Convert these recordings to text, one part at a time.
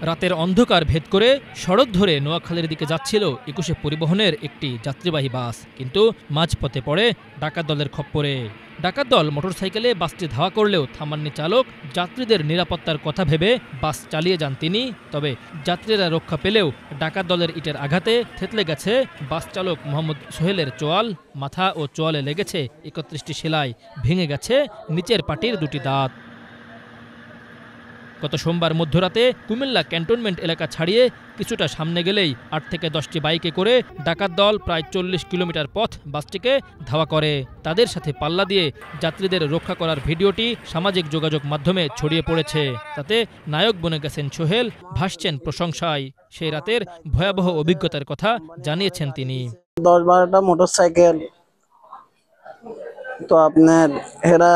রাতের অন্ধকার ভেদ করে সড়ক ধরে নোয়াখালীর দিকে যাচ্ছিল ২১ পরিবহনের একটি যাত্রীবাহী বাস, কিন্তু মাঝপথে পড়ে ডাকাত দলের খপ্পরে। ডাকাত দল মোটরসাইকেলে বাসটি ধাওয়া করলেও থামাননি চালক। যাত্রীদের নিরাপত্তার কথা ভেবে বাস চালিয়ে যান তিনি। তবে যাত্রীরা রক্ষা পেলেও ডাকাত দলের ইটের আঘাতে থেতলে গেছে বাস চালক মোহাম্মদ সোহেলের চোয়াল, মাথা ও চোয়ালে লেগেছে ৩১টি সেলাই, ভেঙে গেছে নিচের পাটির ২টি দাঁত। গত সোমবার মধ্যরাতে কুমিল্লা ক্যান্টনমেন্ট এলাকা ছাড়িয়ে কিছুটা সামনে গেলেই ৮ থেকে ১০টি বাইকে করে ডাকাত দল প্রায় ৪০ কিলোমিটার পথ বাসটিকে ধাওয়া করে। তাদের সাথে পাল্লা দিয়ে যাত্রীদের রক্ষা করার ভিডিওটি সামাজিক যোগাযোগ মাধ্যমে ছড়িয়ে পড়েছে। তাতে নায়ক বনে গেছেন সোহেল, ভাসছেন প্রশংসায়। সেই রাতের ভয়াবহ অভিজ্ঞতার কথা জানিয়েছেন তিনি। ১০-১২টা মোটরসাইকেল তো আপনার এরা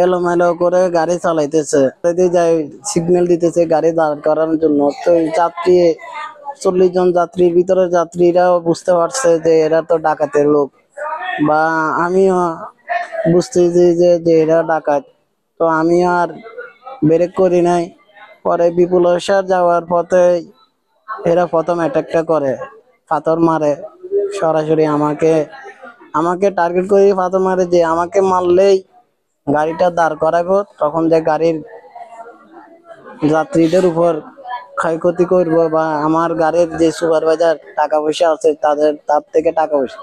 এলোমেলো করে গাড়ি চালাইতেছে, সিগন্যাল দিতেছে গাড়ি দাঁড় করানোর জন্য। তো যাত্রী ৪০ জন যাত্রীর ভিতরে যাত্রীরাও বুঝতে পারছে যে এরা তো ডাকাতের লোক, বা আমিও বুঝতেছি যে এরা ডাকাত। তো আমি আর ব্রেক করি নাই। পরে বিপুল যাওয়ার পথে এরা প্রথম অ্যাটাকটা করে, পাথর মারে সরাসরি আমাকে টার্গেট করে পাথর মারে, যে আমাকে মারলেই গাড়িটা দাঁড় করাবো, তখন যে গাড়ির যাত্রীদের উপর ক্ষয়ক্ষতি করবো, বা আমার গাড়ির যে সুপারভাইজার টাকা পয়সা আছে তার থেকে টাকা পয়সা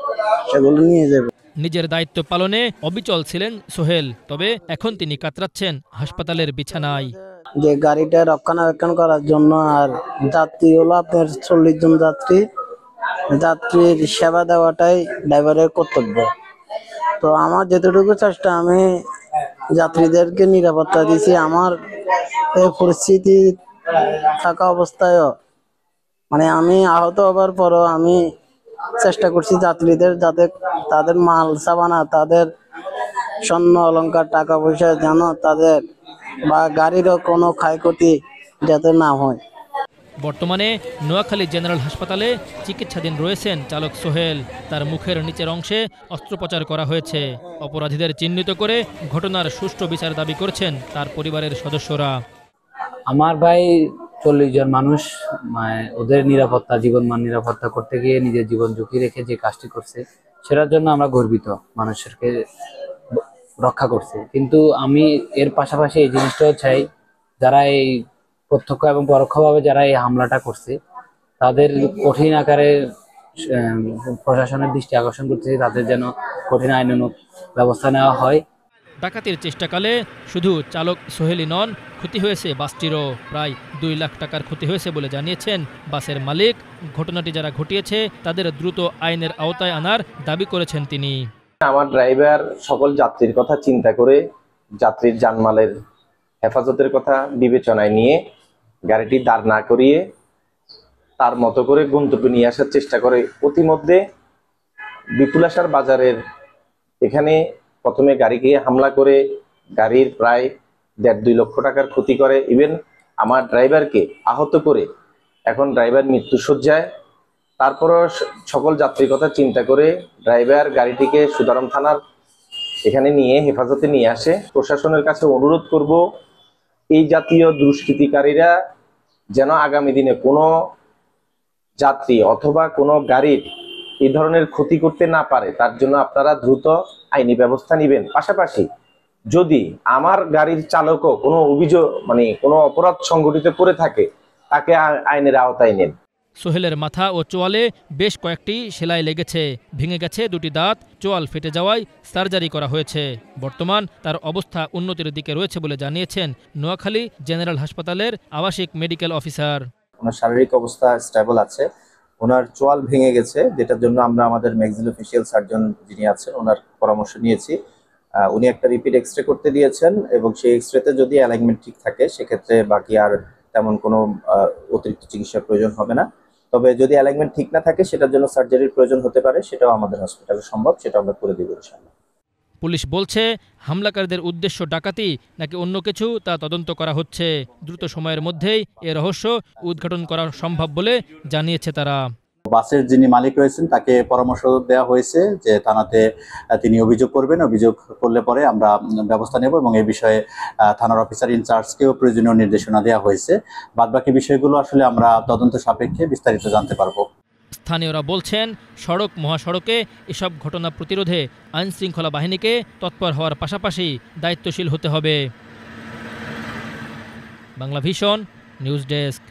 সেগুলো নিয়ে যাবে। নিজের দায়িত্ব পালনে অবিচল ছিলেন সোহেল, তবে এখন তিনি কাতরাচ্ছেন হাসপাতালের বিছানায়। যে গাড়িটা রক্ষণাবেক্ষণ করার জন্য, আর যাত্রী হলো আপনার ৪০ জন যাত্রীর সেবা দেওয়াটাই ড্রাইভারের কর্তব্য। তো আমার যেতটুকু চেষ্টা, আমি যাত্রীদেরকে নিরাপত্তা দিছি। আমার এই পরিস্থিতি থাকা অবস্থায়ও, মানে আমি আহত হবার পরও আমি চেষ্টা করছি যাত্রীদের যাতে তাদের মাল সাবানা, তাদের স্বর্ণ অলংকার, টাকা পয়সা যেন তাদের বা গাড়িরও কোনো ক্ষয়ক্ষতি যাতে না হয়। বর্তমানে নোয়াখালী জেনারেল হাসপাতালে চিকিৎসাধীন রয়েছেন চালক সোহেল। তার মুখের নিচের অংশে অস্ত্রোপচার করা হয়েছে। অপরাধীদের চিহ্নিত করে ঘটনার সুষ্ঠু বিচার দাবি করছেন তার পরিবারের সদস্যরা। আমার ভাই ৪০ জন মানুষ, ওদের নিরাপত্তা, জীবনমান নিরাপত্তা করতে গিয়ে নিজের জীবন ঝুঁকি রেখে যে কাজটি করছে, সেটার জন্য আমরা গর্বিত, মানুষকে রক্ষা করছে। কিন্তু আমি এর পাশাপাশি এই জিনিসটাও চাই, যারা এই প্রত্যক্ষ এবং পরোক্ষভাবে যারা এই হামলাটা করছে, তাদের কঠিন আকারে প্রশাসনের দৃষ্টি আকর্ষণ করতেছে, তাদের যেন কঠিন আইনানুগ ব্যবস্থা নেওয়া হয়। ডাকাতির চেষ্টাকালে শুধু চালক সোহেলই নন, ক্ষতি হয়েছে বাসটিরও। প্রায় ২ লাখ টাকার ক্ষতি হয়েছে বলে জানিয়েছেন বাসের মালিক। ঘটনাটি যারা ঘটিয়েছে তাদের দ্রুত আইনের আওতায় আনার দাবি করেছেন তিনি। আমার ড্রাইভার সকল যাত্রীর কথা চিন্তা করে, যাত্রীর জানমালের হেফাজতের কথা বিবেচনায় নিয়ে গাড়িটি দাঁড় না করিয়ে তার মতো করে গন্তব্যে নিয়ে আসার চেষ্টা করে। প্রতিমধ্যে বিপুলাসার বাজারের এখানে প্রথমে গাড়িকে হামলা করে গাড়ির প্রায় ১.৫-২ লক্ষ টাকার ক্ষতি করে, ইভেন আমার ড্রাইভারকে আহত করে এখন ড্রাইভার মৃত্যুশয্যায়। তারপরও সকল যাত্রীর কথা চিন্তা করে ড্রাইভার গাড়িটিকে সুদারম থানার এখানে নিয়ে হেফাজতে নিয়ে আসে। প্রশাসনের কাছে অনুরোধ করব, এই জাতীয় দুষ্কৃতিকারীরা যেন আগামী দিনে কোনো যাত্রী অথবা কোনো গাড়ির এই ধরনের ক্ষতি করতে না পারে, তার জন্য আপনারা দ্রুত আইনি ব্যবস্থা নেবেন। পাশাপাশি যদি আমার গাড়ির চালকও কোনো অভিযোগ, কোনো অপরাধ সংঘটিত করে থাকে, তাকে আইনের আওতায় নেন। সোহেলের মাথা ও চোয়ালে বেশ কয়েকটি সেলাই লেগেছে, ভেঙে গেছে ২টি দাঁত, চোয়াল ফেটে যাওয়ায় সার্জারি করা হয়েছে। বর্তমান তার অবস্থা উন্নতির দিকে রয়েছে বলে জানিয়েছেন নোয়াখালী জেনারেল হাসপাতালের আবাসিক মেডিকেল অফিসার। ওনার শারীরিক অবস্থা স্টেবল আছে। ওনার চোয়াল ভেঙে গেছে, যেটার জন্য আমরা আমাদের ম্যাক্সিলোফেশিয়াল সার্জন যিনি আছেন ওনার পরামর্শ নিয়েছি। উনি একটা রিপিট এক্সরে করতে দিয়েছেন, এবং সেই এক্সরেতে যদি অ্যালাইনমেন্ট ঠিক থাকে সেক্ষেত্রে বাকি আর তেমন কোনো অতিরিক্ত চিকিৎসার প্রয়োজন হবে না। তবে যদি অ্যালাইনমেন্ট ঠিক না থাকে, সেটার জন্য সার্জারির প্রয়োজন হতে পারে, সেটাও আমাদের হসপিটালে সম্ভব, সেটা আমরা করে দেব ইনশাআল্লাহ। পুলিশ বলছে হামলাকারীদের উদ্দেশ্য ডাকাতি নাকি অন্য কিছু তা তদন্ত করা হচ্ছে। দ্রুত সময়ের মধ্যেই এ রহস্য উদ্ঘাটন করা সম্ভব বলে জানিয়েছে তারা। বাসের যিনি মালিক রয়েছেন তাকে পরামর্শ দেওয়া হয়েছে যে থানাতে তিনি অভিযোগ করবেন, অভিযোগ করলে পরে আমরা ব্যবস্থা নেব এবং এই বিষয়ে থানার অফিসার ইনচার্জকেও প্রয়োজনীয় নির্দেশনা দেওয়া হয়েছে। বাদবাকি বিষয়গুলো আসলে আমরা তদন্ত সাপেক্ষে বিস্তারিত জানতে পারবো। স্থানীয়রা বলছেন, সড়ক মহাসড়কে এসব ঘটনা প্রতিরোধে আইনশৃঙ্খলা বাহিনীকে তৎপর হওয়ার পাশাপাশি দায়িত্বশীল হতে হবে। Bangla vision news desk.